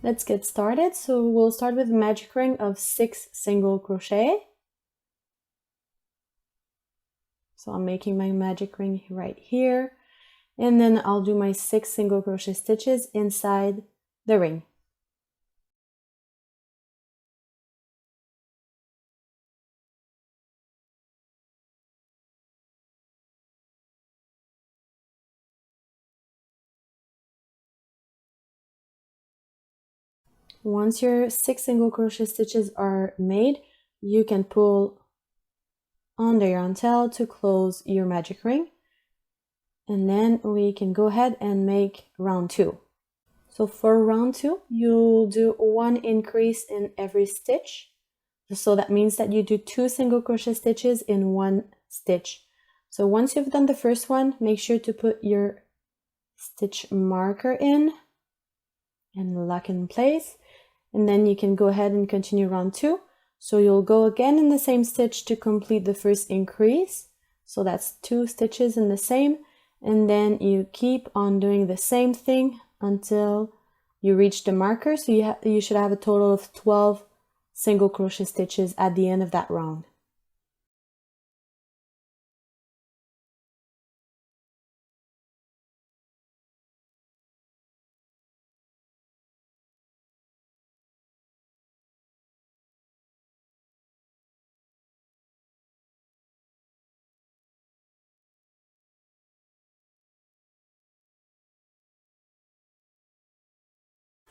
Let's get started. So we'll start with a magic ring of 6 single crochet. So I'm making my magic ring right here, and then I'll do my 6 single crochet stitches inside the ring. Once your 6 single crochet stitches are made, you can pull on the yarn tail to close your magic ring, and then we can go ahead and make round 2. So for round 2, you'll do 1 increase in every stitch. So that means that you do 2 single crochet stitches in 1 stitch. So once you've done the first one, make sure to put your stitch marker in and lock in place, and then you can go ahead and continue round 2. So you'll go again in the same stitch to complete the first increase. So that's 2 stitches in the same, and then you keep on doing the same thing until you reach the marker. So you should have a total of 12 single crochet stitches at the end of that round.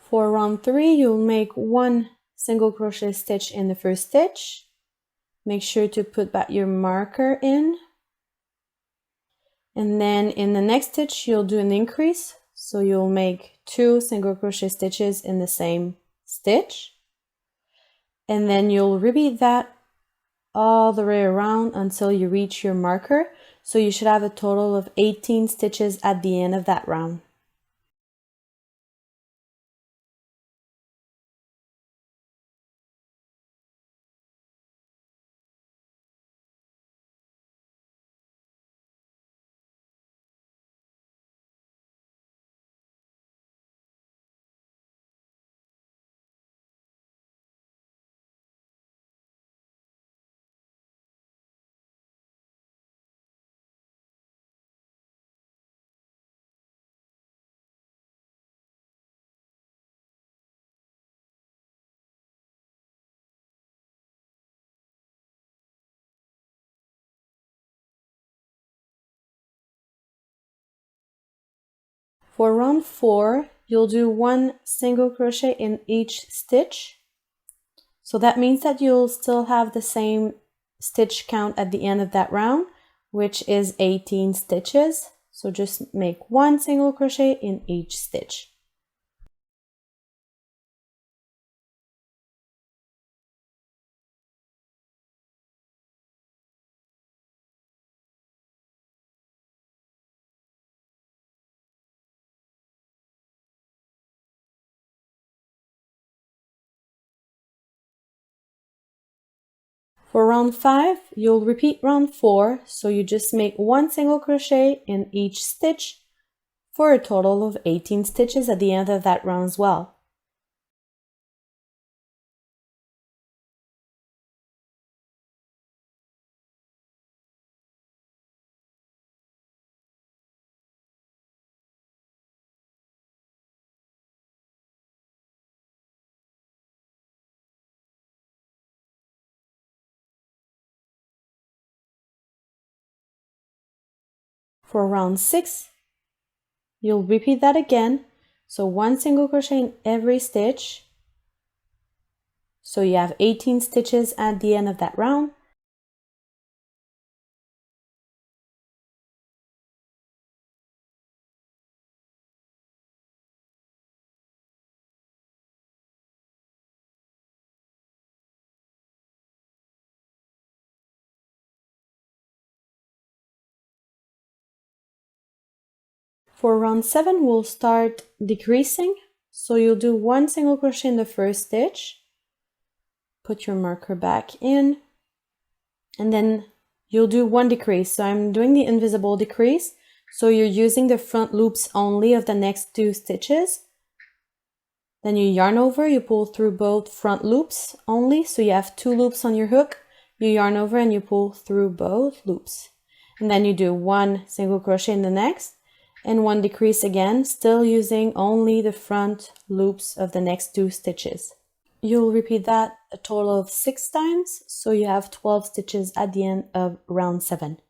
For round 3, you'll make 1 single crochet stitch in the first stitch. Make sure to put back your marker in. And then in the next stitch, you'll do an increase. So you'll make 2 single crochet stitches in the same stitch. And then you'll repeat that all the way around until you reach your marker. So you should have a total of 18 stitches at the end of that round. For round 4, you'll do 1 single crochet in each stitch. So that means that you'll still have the same stitch count at the end of that round, which is 18 stitches. So just make 1 single crochet in each stitch. For round 5, you'll repeat round 4, so you just make 1 single crochet in each stitch for a total of 18 stitches at the end of that round as well. For round 6, you'll repeat that again, so 1 single crochet in every stitch. So you have 18 stitches at the end of that round. For round 7, we'll start decreasing. So you'll do 1 single crochet in the first stitch, put your marker back in, and then you'll do 1 decrease. So I'm doing the invisible decrease. So you're using the front loops only of the next 2 stitches. Then you yarn over, you pull through both front loops only, so you have 2 loops on your hook. You yarn over and you pull through both loops. And then you do 1 single crochet in the next and 1 decrease again, still using only the front loops of the next 2 stitches. You'll repeat that a total of 6 times, so you have 12 stitches at the end of round 7.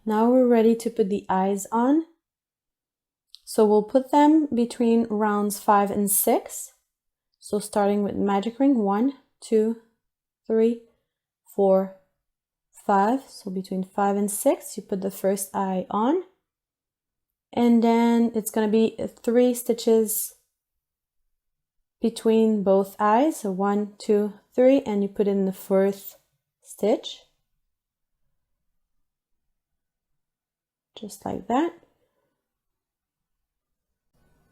Now we're ready to put the eyes on. So we'll put them between rounds 5 and 6. So starting with magic ring 1, 2, 3, 4, 5. So between 5 and 6, you put the first eye on. And then it's going to be 3 stitches between both eyes. So 1, 2, 3, and you put in the 4th stitch. Just like that.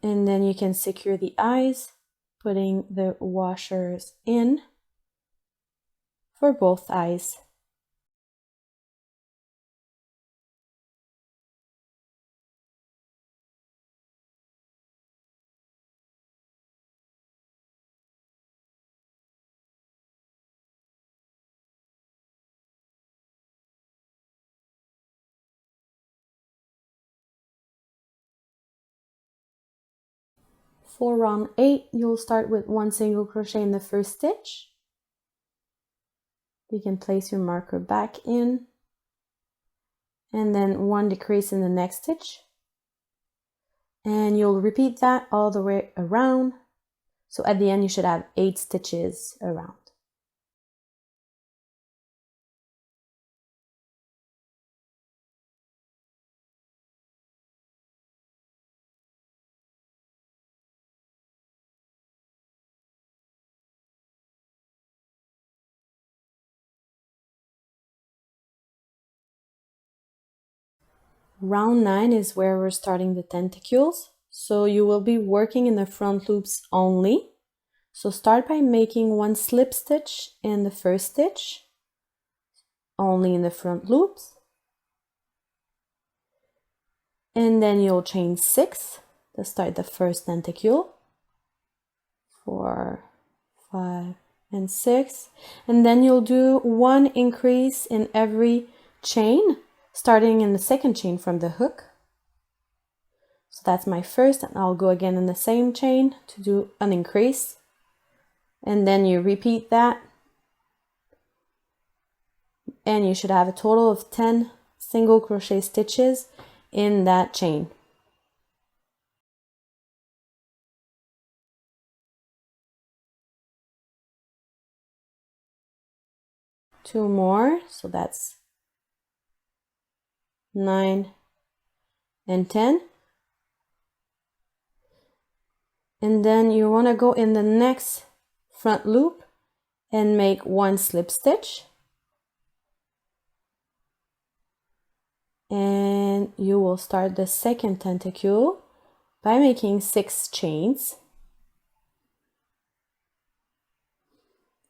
And then you can secure the eyes, putting the washers in for both eyes. For round 8, you'll start with 1 single crochet in the first stitch. You can place your marker back in, and then 1 decrease in the next stitch. And you'll repeat that all the way around. So at the end, you should have 8 stitches around. Round 9 is where we're starting the tentacles. So you will be working in the front loops only. So start by making 1 slip stitch in the first stitch, only in the front loops. And then you'll chain 6 to start the first tentacle. 4, 5, and 6. And then you'll do 1 increase in every chain, starting in the second chain from the hook. So that's my first, and I'll go again in the same chain to do an increase. And then you repeat that. And you should have a total of 10 single crochet stitches in that chain. Two more, so that's 9 and 10. And then you want to go in the next front loop and make 1 slip stitch. And you will start the second tentacle by making 6 chains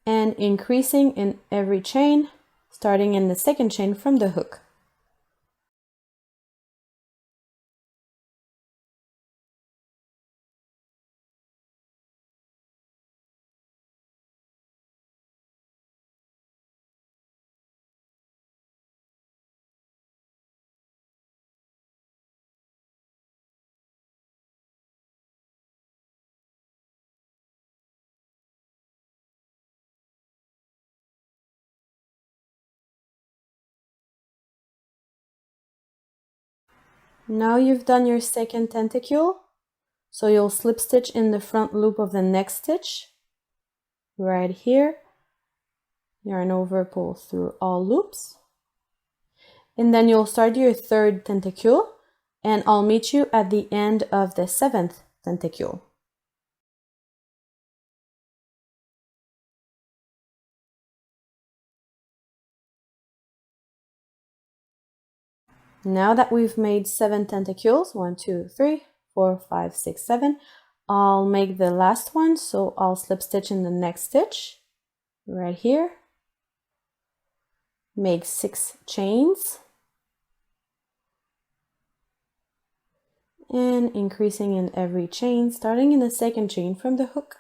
and increasing in every chain, starting in the second chain from the hook. Now you've done your second tentacle, so you'll slip stitch in the front loop of the next stitch right here, yarn over, pull through all loops, and then you'll start your third tentacle, and I'll meet you at the end of the seventh tentacle. Now that we've made 7 tentacles, 1, 2, 3, 4, 5, 6, 7, I'll make the last one, so I'll slip stitch in the next stitch right here, make 6 chains, and increasing in every chain, starting in the second chain from the hook.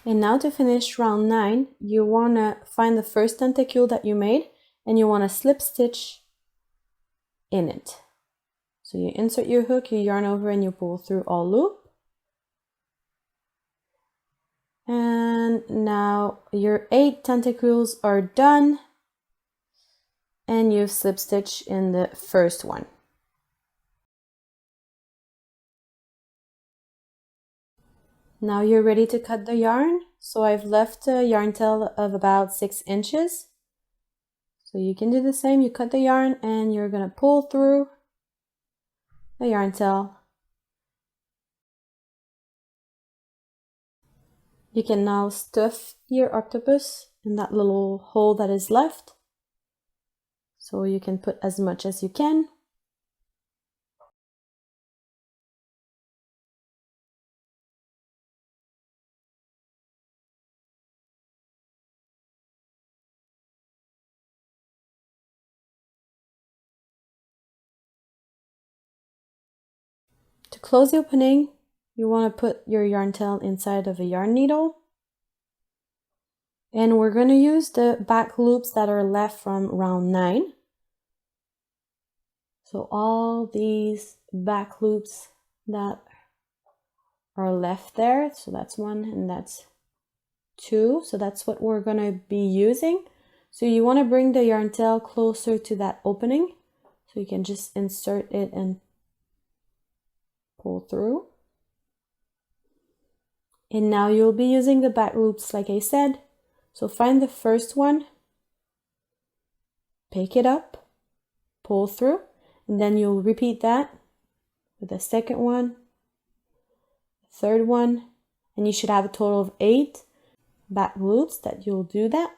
And now to finish round 9, you want to find the first tentacle that you made, and you want to slip stitch in it. So you insert your hook, you yarn over, and you pull through all loop. And now your 8 tentacles are done, and you've slip stitched in the first one. Now you're ready to cut the yarn. So I've left a yarn tail of about 6 inches. So you can do the same, you cut the yarn and you're gonna pull through the yarn tail. You can now stuff your octopus in that little hole that is left. So you can put as much as you can. To close the opening, you want to put your yarn tail inside of a yarn needle. And we're going to use the back loops that are left from round 9. So all these back loops that are left there, so that's 1 and that's 2. So that's what we're going to be using. So you want to bring the yarn tail closer to that opening. So you can just insert it and pull through. And now you'll be using the back loops like I said. So find the first one, pick it up, pull through, and then you'll repeat that with the second one, third one, and you should have a total of 8 back loops that you'll do that.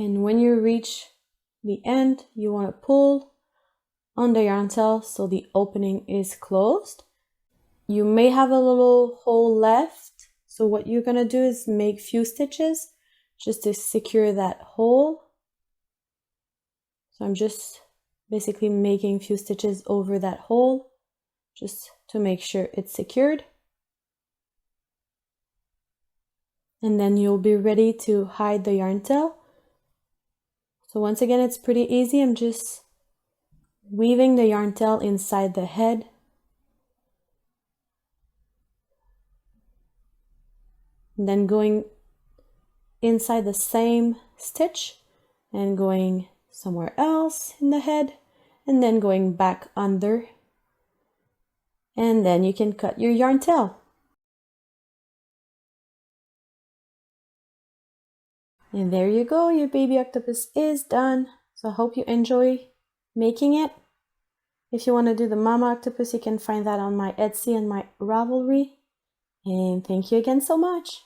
And when you reach the end, you want to pull on the yarn tail so the opening is closed. You may have a little hole left, so what you're going to do is make few stitches just to secure that hole. So I'm just basically making few stitches over that hole just to make sure it's secured. And then you'll be ready to hide the yarn tail. So once again, it's pretty easy. I'm just weaving the yarn tail inside the head. And then going inside the same stitch and going somewhere else in the head, and then going back under. And then you can cut your yarn tail. And there you go, your baby octopus is done. So I hope you enjoy making it. If you want to do the mama octopus, you can find that on my Etsy and my Ravelry. And thank you again so much.